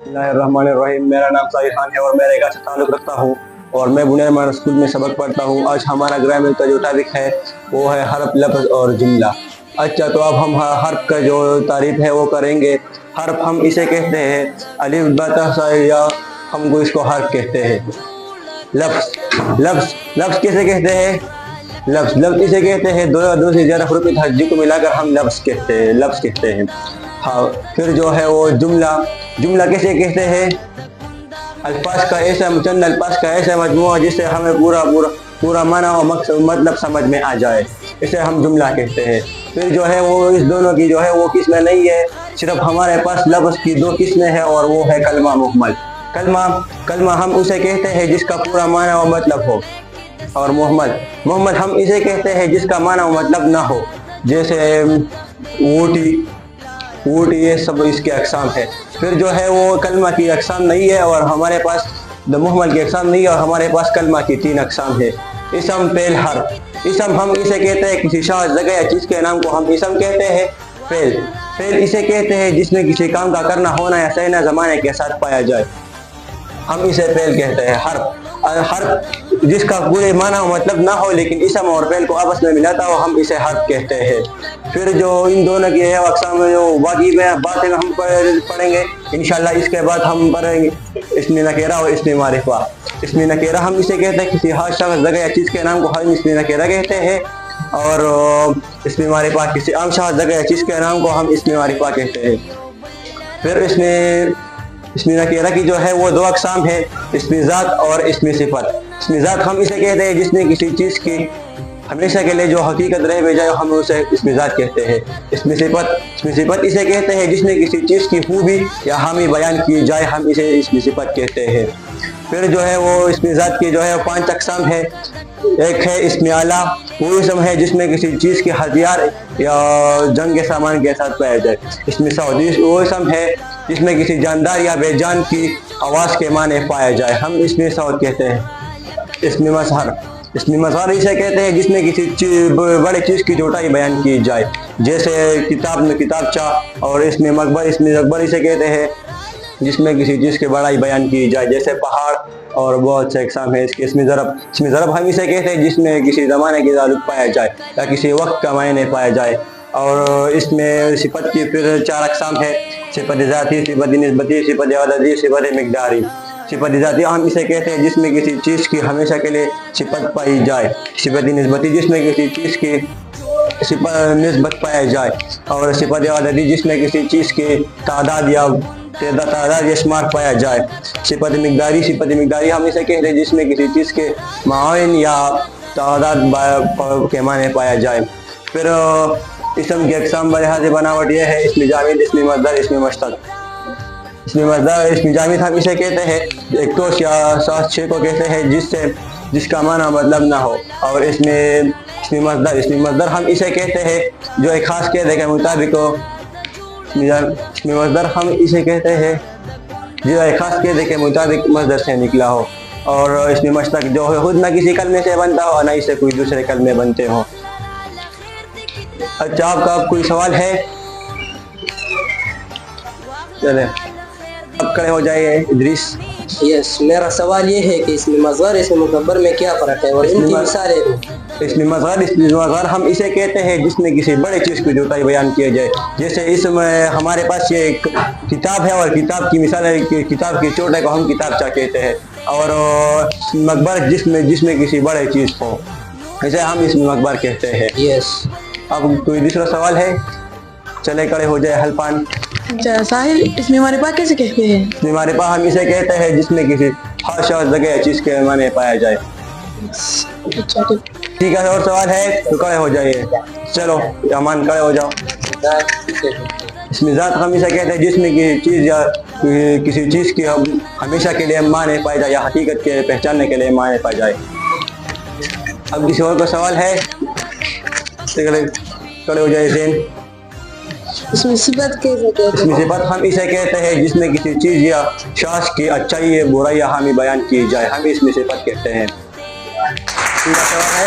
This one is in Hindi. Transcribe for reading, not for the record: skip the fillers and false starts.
बिस्मिल्लाहिर्रहमानिर्रहीम। मेरा नाम साहिर खान है और मैं रेगा से ताल्लुक़ रखता हूँ और मैं बुनियादी मॉडल स्कूल में सबक पढ़ता हूँ। आज हमारा ग्रामीण का जो टॉपिक है वो है हर्फ, लफ्ज़ और जुमला। अच्छा, तो अब हम हर्फ का जो तारीफ है वो करेंगे। हर्फ हम इसे कहते हैं अलिफ बा ता सा या, हमको इसको हर्फ कहते हैं। लफ्ज़ लफ्ज़ लफ्ज़ किसे कहते हैं? लफ्ज़ इसे कहते हैं दो से ज़्यादा हरूफ की तहज्जुद को मिलाकर हम लफ्ज़ कहते हैं। हाँ, फिर जो है वो जुमला कैसे कहते हैं? अल्फाज का ऐसा चंद अल्फाज का ऐसा मजमूआ जिससे हमें पूरा माना और मतलब समझ में आ जाए, इसे हम जुमला कहते हैं। फिर जो है वो इस दोनों की जो है वो किस्में नहीं है, सिर्फ हमारे पास लफ्ज़ की दो किस्में हैं और वो है कलमा मुहम्मल। कलमा हम उसे कहते हैं जिसका पूरा माना और मतलब हो, और मुहम्मल हम इसे कहते हैं जिसका माना और मतलब ना हो, जैसे ऊँट, ये सब इसके अक़साम है। फिर जो है वो कलमा की अक़साम नहीं है और हमारे पास मुहम्मल की अक़साम नहीं है और हमारे पास कलमा की 3 अक़साम है। इसम, फेल, हर्फ। इसम हम इसे कहते हैं किसी शाख़, जगह या चीज़ के नाम को हम इसम कहते हैं। फेल इसे कहते हैं जिसमें किसी काम का करना होना या सहना ज़माने के साथ पाया जाए, हम इसे फेल कहते हैं। हर्फ जिसका पूरे माना मतलब ना हो लेकिन इसम और फेल को आपस में मिलाता हो, हम इसे हर्फ कहते हैं। फिर जो इन दोनों की है अक़साम में जो बाकी में बातें हम पढ़ेंगे इंशाल्लाह। इसके बाद हम पढ़ेंगे इसमें नकेरा और इसमें मारिफा। इसमें नकेरा हम इसे कहते हैं किसी खास शख्स, जगह या चीज़ के नाम को हम इसमें नकेरा कहते हैं, और इसमें मारिफा किसी आम शख्स, जगह या चीज़ के नाम को हम इसमें मारिफा कहते हैं। फिर इसमें नकेरा की जो है वो 2 अक़साम है, इसमें ज़ात और इसमें सिफत। इसमें ज़ात हम इसे कहते हैं जिसने किसी चीज़ की हमेशा के लिए जो हकीकत रह बे जाए, हम उसे इसमें ज़ात कहते हैं। इसमें सिफत इसे कहते हैं जिसने किसी चीज़ की खूबी या हामी बयान की जाए, हम इसे इसमें सिफत कहते हैं। फिर जो है वो इसमें ज़ात की जो है 5 अक़साम है। एक है इसमें आला, वो इसम है जिसमें किसी चीज़ के हथियार या जंग के सामान के साथ पाया जाए। इसमें सऊदी वो इसम है जिसमें किसी जानदार या बेजान की आवाज़ के माने पाया जाए, हम इसमें सऊद कहते हैं। इसमें मज़हर इसे कहते हैं जिसमें किसी बड़े चीज़ की चौड़ाई बयान की जाए, जैसे किताब में किताबचा। और इसमें मकबर इसे कहते हैं जिसमें किसी चीज़ की बड़ाई बयान की जाए, जैसे पहाड़, और बहुत से अक़साम है इसके। इसमें ज़रब हम इसे कहते हैं जिसमें किसी ज़माने की ताल्लुक़ पाया जाए या किसी वक्त का मायने पाया जाए। और इसमें सिफत की फिर 4 अक़साम है, सिफत ज़ाती, सिफत निस्बती, सिफत अददी, सिफत मिक़दारी। सिफत ज़ाती हम इसे कहते हैं जिसमें किसी चीज़ की हमेशा के लिए सिफत पाई जाए। सिफत निस्बती जिसमें किसी चीज़ की निस्बत पाया जाए, और सिफत अददी जिसमें किसी चीज़ की तादाद या शुमार पाया जाए। सिफत मिक़दारी हम इसे कहते हैं जिसमें किसी चीज़ के मायन या तादाद के माने पाया जाए। फिर इसम की अक़साम बलिहाज़ बनावट यह है, इसमें जामिद, इसमें मज़दर, इसमें मुश्तक़। इसमें जामिद हम इसे कहते हैं एक तो या साथ छः को कहते हैं जिसका माना मतलब ना हो। और इसमें मज़दर हम इसे कहते हैं जो एक ख़ास कहने के मुताबिक हो। इसमें मज़दर हम इसे कहते हैं जो एक ख़ास कहने के मुताबिक मज़दर से निकला हो। और इसमें मुश्तक़ जो है खुद ना किसी कलमे से बनता हो ना इससे कोई दूसरे कलमे बनते हों। अच्छा, आपका कोई सवाल है? चले अब खड़े हो जाइए इदरीस। यस, मेरा सवाल ये है कि इसमें मज़हर इसमें मुकब्बर में क्या फ़र्क है और इनकी मिसालें दो। इसमें मज़हर हम इसे कहते हैं जिसमें किसी बड़े चीज़ की जुताई बयान किया जाए, जैसे इसमें हमारे पास ये एक किताब है और किताब की मिसाल है कि किताब की चोट को हम किताबचा कहते हैं। और मकबर जिसमें किसी बड़े चीज़ हो, इसे हम इसमें मकबर कहते हैं। यस। अब कोई दूसरा सवाल है? चले खड़े हो जाए हल्पान। साहिल, इसमें मारिफा कैसे कहते हैं? इसमें मारिफा हम इसे कहते हैं जिसमें किसी खास जगह या चीज़ के माने पाया जाए। ठीक है, और सवाल है तो खड़े हो जाइए। चलो अमान, खड़े हो जाओ। इसमें ज़ात हम इसे कहते हैं जिसमें किसी चीज़ या किसी चीज़ की हमेशा के लिए माने पाया जाए या हकीकत के पहचानने के लिए माने पाया जाए। अब किसी और का सवाल है? खड़े हो जाइए ज़ेन। इसमें सिफत कैसे कहते हैं? इसमें सिफत हम इसे कहते हैं जिसमें किसी चीज़ या शख्स की अच्छाई या बुराई या हामी बयान की जाए, हम इसमें सिफत कहते हैं। सवाल है?